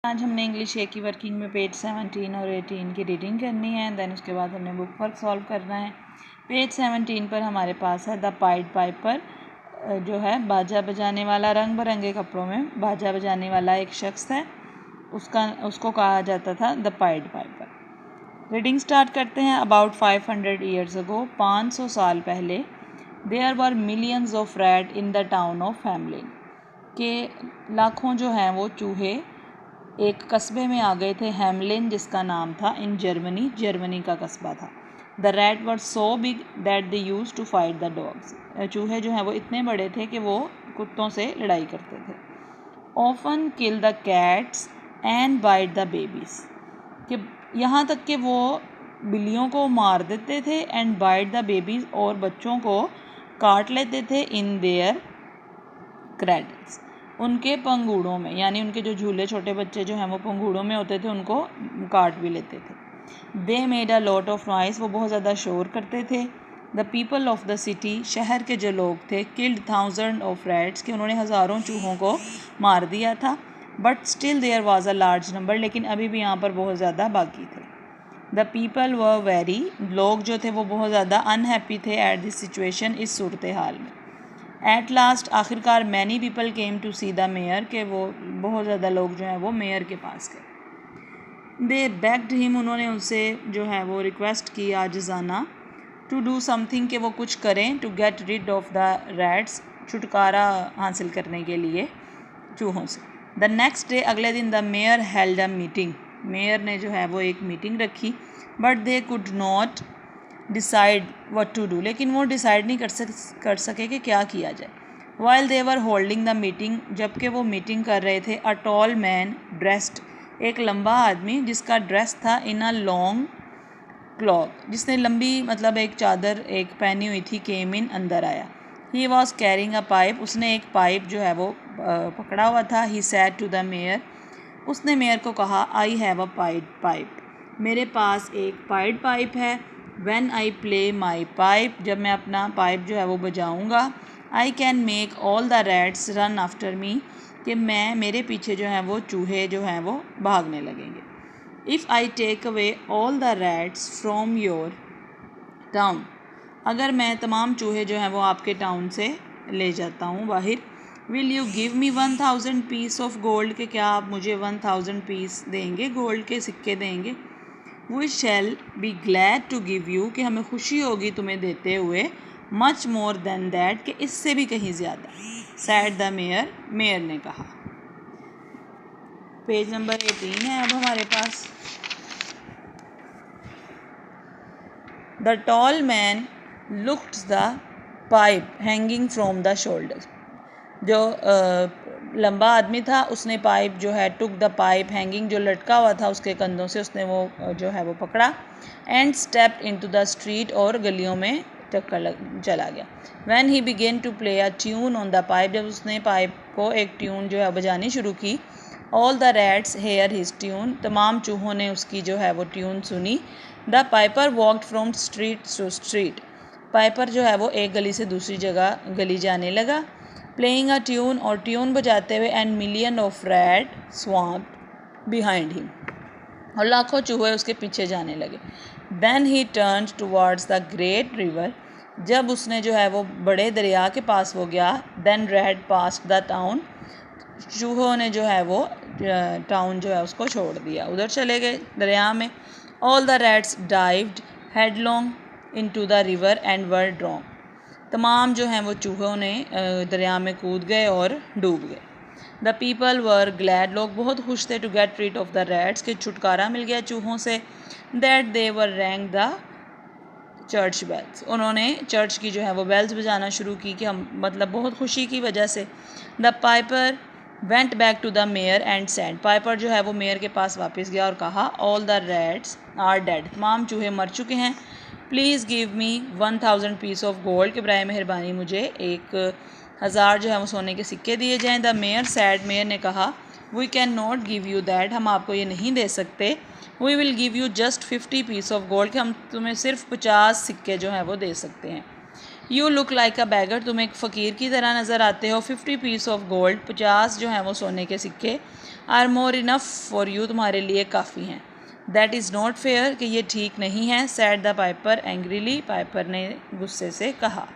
आज हमने इंग्लिश ए की वर्किंग में पेज 17 और 18 की रीडिंग करनी है। देन उसके बाद हमने बुक वर्क सॉल्व करना है। पेज 17 पर हमारे पास है द पाइड पाइपर, जो है बाजा बजाने वाला, रंग बिरंगे कपड़ों में बाजा बजाने वाला एक शख्स है, उसको कहा जाता था the pied piper. Reading start करते हैं। अबाउट 500 ईयर्स अगो, 500 साल पहले, there were millions of rat in the town of Hamelin, के लाखों जो हैं वो चूहे एक कस्बे में आ गए थे, हैमलिन जिसका नाम था इन जर्मनी का कस्बा था। The rat were so big that they use to fight the dogs, चूहे जो हैं वो इतने बड़े थे कि वो कुत्तों से लड़ाई करते थे। Often kill the cats and bite the babies, कि यहाँ तक कि वो बिल्लियों को मार देते थे, एंड बाइट द बेबीज़, और बच्चों को काट लेते थे, इन देयर क्रैडल्स, उनके पंगूड़ों में, यानी उनके जो झूले छोटे बच्चे जो हैं वो पंगूड़ों में होते थे, उनको काट भी लेते थे। They made a lot of noise, वो बहुत ज़्यादा शोर करते थे। The people of the city, शहर के जो लोग थे, किल्ड 1000 ऑफ रैट्स, कि उन्होंने हज़ारों चूहों को मार दिया था। But still there was a large number, लेकिन अभी भी यहाँ पर बहुत ज़्यादा बाकी थे। द पीपल वर वेरी, लोग जो थे वो बहुत ज़्यादा अनहैप्पी थे एट दिस सिचुएशन, इस सूरत हाल में। एट लास्ट, आखिरकार, many people came to see the mayor, के वो बहुत ज़्यादा लोग जो हैं वो मेयर के पास गए। दे बेग्ड हिम, उन्होंने उनसे जो है वो रिक्वेस्ट की आजिज़ाना, टू डू समथिंग, के वो कुछ करें, to get rid of the rats, छुटकारा हासिल करने के लिए चूहों से। द नेक्स्ट डे, अगले दिन, the mayor held a meeting, mayor ने जो है वो एक मीटिंग रखी। But they could not decide what to do, लेकिन वो डिसाइड नहीं कर सके कि क्या किया जाए। While they were holding the meeting, जबकि वो मीटिंग कर रहे थे, अ टॉल मैन ड्रेस्ड, एक लंबा आदमी जिसका ड्रेस था इन अ लॉन्ग क्लॉक, जिसने लंबी मतलब एक चादर एक पहनी हुई थी, केम इन, अंदर आया। He was carrying a pipe, उसने एक पाइप जो है वो पकड़ा हुआ था। He said to the mayor, उसने मेयर को कहा, आई हैव अ पाइप, मेरे पास एक पाइड पाइप है। When I play my pipe, जब मैं अपना पाइप जो है वो बजाऊँगा, I can make all the rats run after me, कि मेरे पीछे जो है वो चूहे जो हैं वो भागने लगेंगे। If I take away all the rats from your town, अगर मैं तमाम चूहे जो हैं वो आपके टाउन से ले जाता हूँ बाहर, will you give me 1000 piece of gold, के क्या आप मुझे 1000 पीस देंगे, गोल्ड के सिक्के देंगे। We shall be glad to give you, कि हमें खुशी होगी तुम्हें देते हुए, मच मोर देन दैट, कि इससे भी कहीं ज़्यादा। सैड द मेयर, मेयर ने कहा। पेज नंबर 18 है अब हमारे पास। The tall man looked the pipe hanging from the shoulders, जो लंबा आदमी था उसने पाइप जो है, टुक द पाइप हैंगिंग, जो लटका हुआ था उसके कंधों से, उसने वो जो है वो पकड़ा। And stepped into the street, और गलियों में चला गया। When he began to play a tune on the pipe, जब उसने पाइप को एक ट्यून जो है बजानी शुरू की। All the rats hear his tune, तमाम चूहों ने उसकी जो है वो ट्यून सुनी। The piper walked from street to street, piper जो है वो एक गली से दूसरी जगह गली जाने लगा। प्लेइंग अ ट्यून, और ट्यून बजाते हुए, and million of rat swamped behind him, और लाखों चूहे उसके पीछे जाने लगे। Then he turned towards the great river, जब उसने जो है वो बड़े दरिया के पास हो गया। Then rat passed the town, चूहों ने जो है वो टाउन जो है उसको छोड़ दिया, उधर चले गए दरिया में। All the rats dived headlong into the river and were drowned, तमाम जो हैं वो चूहों ने दरिया में कूद गए और डूब गए। द पीपल वर ग्लैड, लोग बहुत खुश थे, to get rid of the rats, के छुटकारा मिल गया चूहों से। That they were rang the church bells, उन्होंने चर्च की जो है वो बेल्स बजाना शुरू की, कि हम मतलब बहुत खुशी की वजह से। The piper went back to the mayor and said, piper जो है वो मेयर के पास वापस गया और कहा, all the rats are dead, तमाम चूहे मर चुके हैं। Please give me 1000 piece of gold, के बराए मेहरबानी मुझे 1000 जो है वो सोने के सिक्के दिए जाएँ। द मेयर सैड, मेयर ने कहा, we can not give you that, हम आपको ये नहीं दे सकते। We will give you just 50 piece of gold, कि हम तुम्हें सिर्फ 50 सिक्के जो हैं वो दे सकते हैं। You look like a bagger, तुम एक फ़कीर की तरह नज़र आते हो। 50 पीस ऑफ गोल्ड, 50 जो हैं वो सोने के सिक्के। Are more enough for you, तुम्हारे लिए काफ़ी हैं। दैट इज़ नॉट फेयर, कि ये ठीक नहीं है। Sad the Piper angrily, Piper ने गुस्से से कहा।